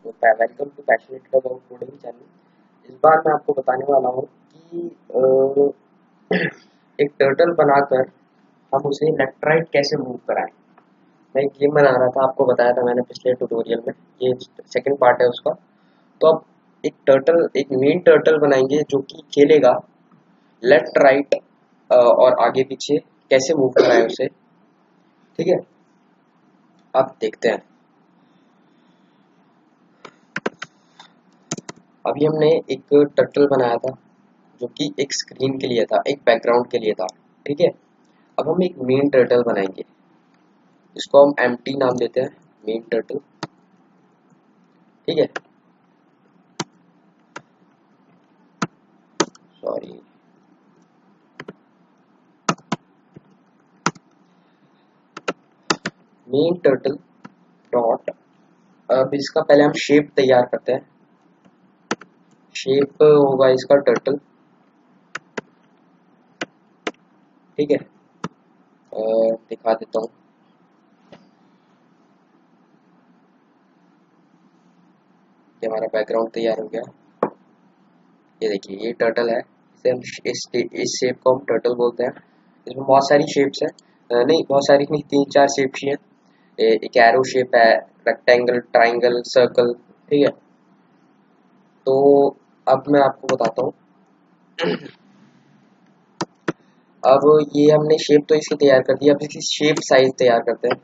Welcome to passionate about coding channel. इस बार मैं आपको बताने वाला हूँ कि एक टर्टल बनाकर हम उसे लेफ्ट राइट कैसे मूव कराएं। मैं एक गेम बना रहा था, आपको बताया था मैंने पिछले ट्यूटोरियल में। ये सेकंड पार्ट है उसका। तो अब एक मेन टर्टल बनाएंगे जो कि खेलेगा लेफ्ट राइट और आगे पीछे कैसे मूव कराएं उसे। ठीक है, अब देखते हैं। अभी हमने एक टर्टल बनाया था जो कि एक स्क्रीन के लिए था, एक बैकग्राउंड के लिए था। ठीक है, अब हम एक मेन टर्टल बनाएंगे, इसको हम एम्प्टी नाम देते हैं, मेन टर्टल। ठीक है, सॉरी, मेन टर्टल डॉट। अब इसका पहले हम शेप तैयार करते हैं। शेप होगा इसका टर्टल। ठीक है, दिखा देता हूँ। ये हमारा बैकग्राउंड तैयार हो गया। ये देखिए, ये टर्टल है। इसे हम इस शेप को हम टर्टल बोलते हैं। इसमें बहुत सारी शेप्स है, नहीं बहुत सारी नहीं, 3-4 शेप्स ही है। एक एरो शेप है, रेक्टेंगल, ट्राइंगल, सर्कल। ठीक है, तो अब मैं आपको बताता हूँ। अब ये हमने शेप तो इसकी तैयार कर दी, अब इसकी शेप साइज तैयार करते हैं।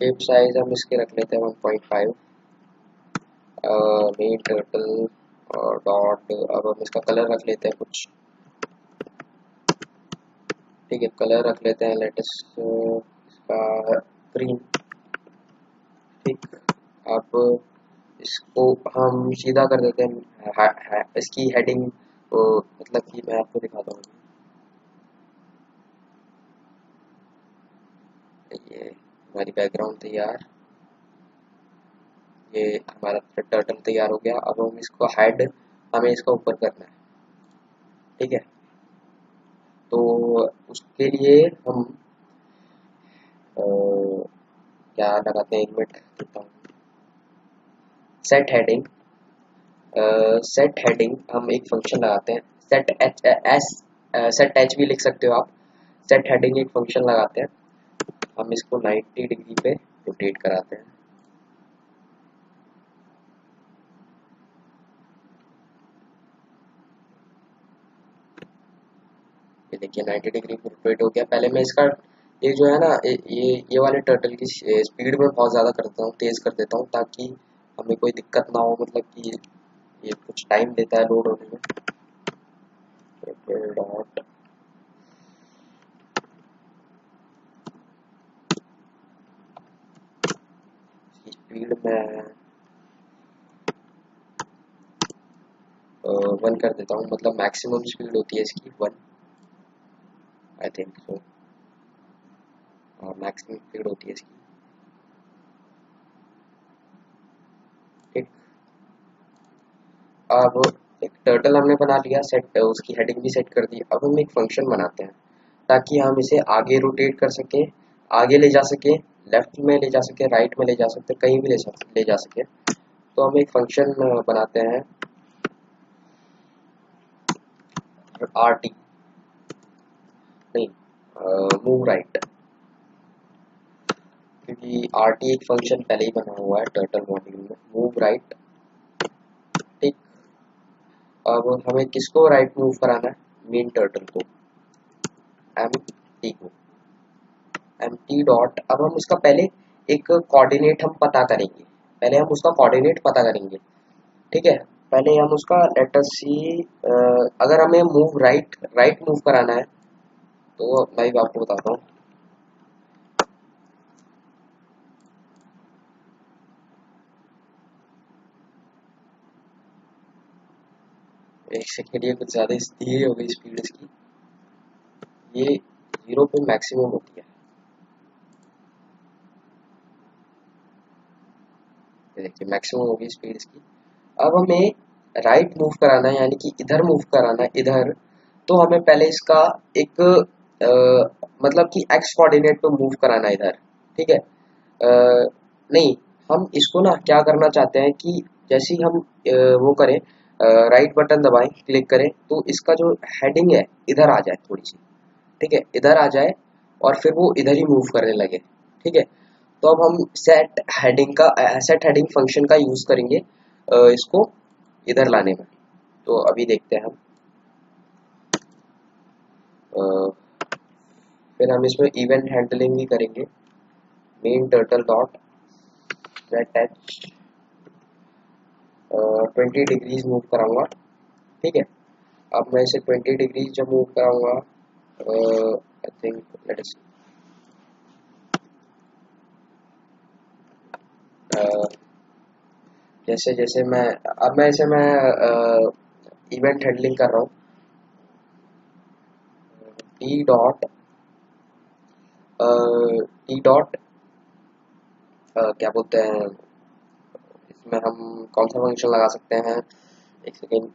शेप साइज हम इसके रख लेते हैं 1.5। मेन टर्टल और डॉट। अब हम इसका कलर रख लेते हैं कुछ। ठीक है, कलर रख लेते हैं लेटेस इसका ग्रीन। ठीक, अब इसको हम सीधा कर देते हैं। इसकी हेडिंग, मतलब कि मैं आपको दिखाता हूँ। ये हमारी बैकग्राउंड तैयार, ये हमारा टर्टल तैयार हो गया। अब हम इसको हेड, हमें इसका ऊपर करना है। ठीक है, तो उसके लिए हम अ, क्या लगाते हैं, एक मिनट देता हूँ। Set heading. सेट हेडिंग हम एक फंक्शन लगाते हैं, set H S, set H भी लिख सकते हो आप। सेट हेडिंग एक फंक्शन लगाते हैं, हम इसको 90 डिग्री पे रोटेट कराते हैं। ये देखिए 90 डिग्री पे रोटेट हो गया। पहले मैं इसका ये जो है ना, ये वाले टर्टल की स्पीड में बहुत ज़्यादा करता हूँ, तेज़ कर देता हूँ, ताकि हमें कोई दिक्कत ना हो। मतलब कि ये कुछ टाइम लेता है लोड होने में। डॉट स्पीड में 1 कर देता हूँ, मतलब मैक्सिमम स्पीड होती है इसकी 1, I think so. Maximum speed होती है इसकी। ठीक, अब एक टर्टल हमने बना लिया, सेट उसकी हेडिंग भी सेट कर दी। अब हम एक फंक्शन बनाते हैं ताकि हम इसे आगे रोटेट कर सकें, आगे ले जा सकें, लेफ्ट में ले जा सके, राइट में ले जा सकते, कहीं भी ले जा सके। तो हम एक फंक्शन बनाते हैं, आर टी, नहीं, मूव राइट, क्योंकि आर टी एक फंक्शन पहले ही बना हुआ है टर्टल मॉड्यूल में, मूव राइट। ठीक, अब हमें किसको राइट मूव कराना है, मेन टर्टल को, एम टी को, एम टी डॉट। अब हम उसका पहले एक कोऑर्डिनेट हम पता करेंगे, पहले हम उसका कोऑर्डिनेट पता करेंगे। ठीक है, पहले हम उसका लेटर सी, अगर हमें मूव राइट राइट मूव कराना है तो मैं भी आपको बताता हूँ। एक सेकेंड, ये कुछ ज़्यादा धीरे हो गई स्पीड इसकी। ये 0 पे मैक्सिमम होती है। ये देखिए मैक्सिमम होगी स्पीड इसकी। अब हमें राइट मूव कराना है, यानी कि इधर मूव कराना है, इधर। तो हमें पहले इसका एक मतलब कि एक्स कोऑर्डिनेट पे मूव कराना है इधर। ठीक है, नहीं, हम इसको ना क्या करना चाहते हैं कि जैसे ही हम वो करें, राइट बटन दबाएं, क्लिक करें, तो इसका जो हेडिंग है इधर आ जाए थोड़ी सी। ठीक है, इधर आ जाए और फिर वो इधर ही मूव करने लगे। ठीक है, तो अब हम सेट हेडिंग फंक्शन का यूज करेंगे इसको इधर लाने में। तो अभी देखते हैं हम। फिर हम इसमें इवेंट हैंडलिंग भी करेंगे। Main turtle dot set H 20 degrees move कराऊंगा। ठीक है, अब मैं इसे 20 डिग्रीज जब मूव कराऊंगा, आई थिंक लेट अस जैसे जैसे मैं इसे इवेंट हैंडलिंग कर रहा हूँ। टी डॉट टी डॉट क्या बोलते हैं, इसमें हम कौन सा फंक्शन लगा सकते हैं, एक सेकेंड।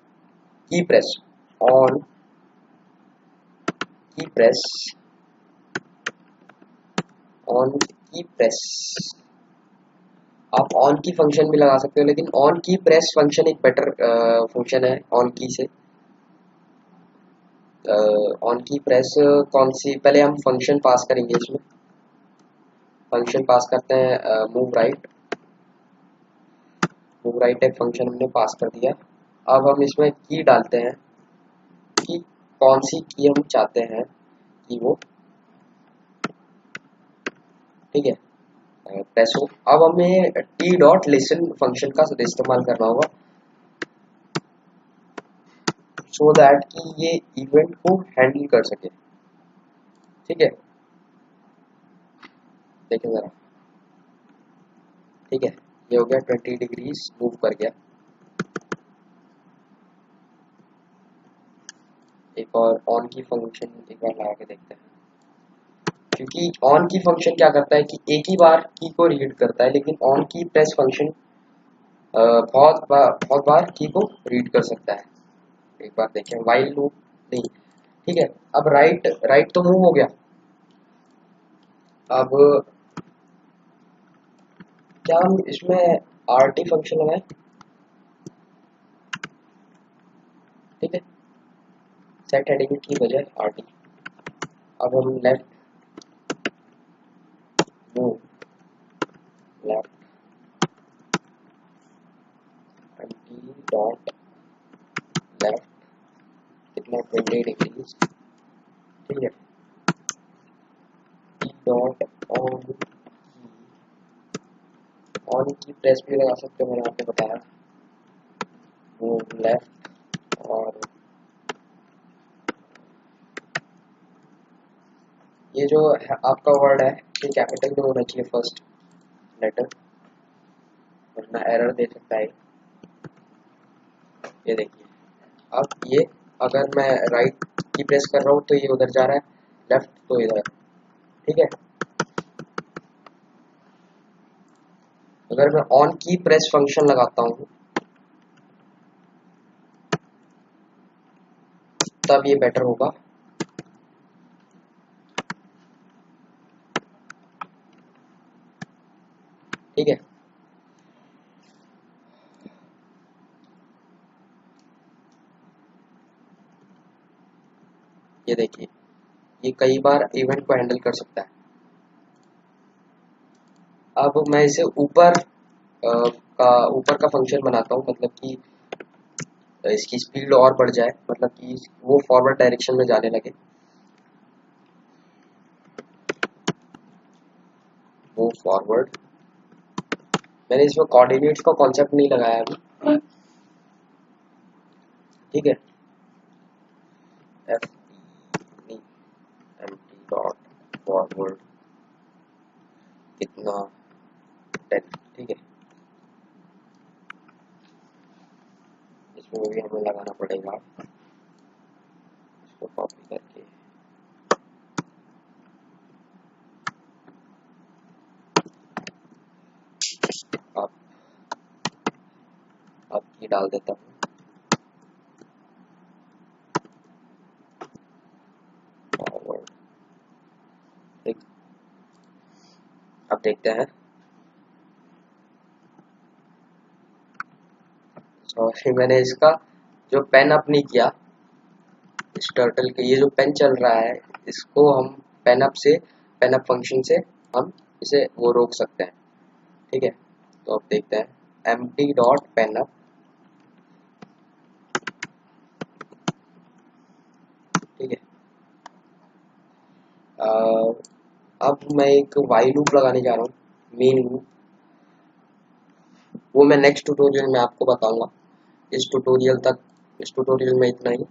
की प्रेस ऑन, की प्रेस ऑन की प्रेस। आप ऑन की फंक्शन भी लगा सकते हो, लेकिन ऑन की प्रेस फंक्शन एक बेटर फंक्शन है ऑन की से। ऑन की प्रेस कौन सी, पहले हम फंक्शन पास करेंगे इसमें। फंक्शन पास करते हैं मूव राइट एक फंक्शन हमने पास कर दिया। अब हम इसमें की डालते हैं कि कौन सी की हम चाहते हैं कि वो, ठीक है, प्रेस हो। अब हमें टी डॉट लिसन फंक्शन का इस्तेमाल करना होगा, सो दैट कि ये इवेंट को हैंडल कर सके। ठीक है, देखें जरा। ठीक है, ये हो गया 20 डिग्रीज मूव कर गया। एक और ऑन की फंक्शन एक बार लगा के देखते हैं, क्योंकि ऑन की फंक्शन क्या करता है कि एक ही बार की को रीड करता है, लेकिन ऑन की प्रेस फंक्शन बहुत बार की को रीड कर सकता है। एक बार देखें, वाइल लूप नहीं। ठीक है, अब राइट राइट तो मूव हो गया। अब क्या हम इसमें आरटी फंक्शन लगाएं? ठीक है, सेट हेडिंग की बजाय आरटी। अब हम left move left anti dot left कितना 20 डिग्रीज। ठीक है, टी डॉट ऑन की प्रेस भी लगा सकते हो, मैंने आपको बताया। मूव लेफ्ट, और ये जो है आपका वर्ड है, ये कैपिटल में होना चाहिए फर्स्ट लेटर, वरना एरर दे सकता है। ये देखिए, अब ये अगर मैं राइट की प्रेस कर रहा हूँ तो ये उधर जा रहा है, लेफ्ट तो इधर। ठीक है, अगर मैं ऑन की प्रेस फंक्शन लगाता हूँ तब ये बेटर होगा। ठीक है, ये देखिए, ये कई बार इवेंट को हैंडल कर सकता है। अब मैं इसे ऊपर का फंक्शन बनाता हूँ, मतलब कि इसकी स्पीड और बढ़ जाए, मतलब कि वो फॉरवर्ड डायरेक्शन में जाने लगे। मूव फॉरवर्ड, मैंने इसमें कोऑर्डिनेट्स का कॉन्सेप्ट नहीं लगाया अभी। ठीक है, F M T dot forward कितना 10। ठीक है, इसमें भी हमें लगाना पड़ेगा, इसको कॉपी करके। अब की डाल देता हूँ, फॉरवर्ड। ठीक, अब देखते हैं सॉरी, मैंने इसका जो पेन अप नहीं किया, इस टर्टल के ये जो पेन चल रहा है, इसको हम पेन अप फंक्शन से हम इसे वो रोक सकते हैं। ठीक है, तो अब देखते हैं empty डॉट पेन अप। ठीक है, अब मैं एक वाई लूप लगाने जा रहा हूँ, मेन लूप। वो मैं नेक्स्ट ट्यूटोरियल में आपको बताऊंगा। इस ट्यूटोरियल में इतना ही।